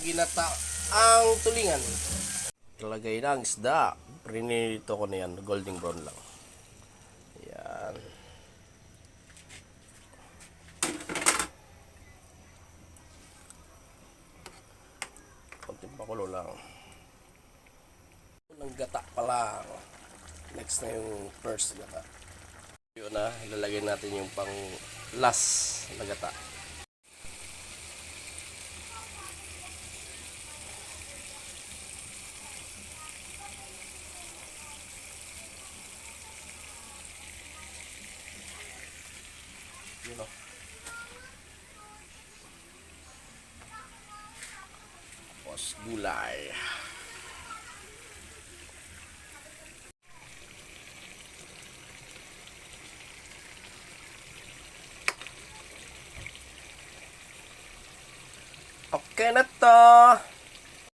ginata ang tulingan. Talagay na ang isda. Prinito ko na yan. Golden brown lang. Yan. Konting pakulo lang. Unang gata pa lang. Next na yung first gata. Yun na. Ilalagay natin yung pang last na gata. You know. Tapos gulay. Okay na to.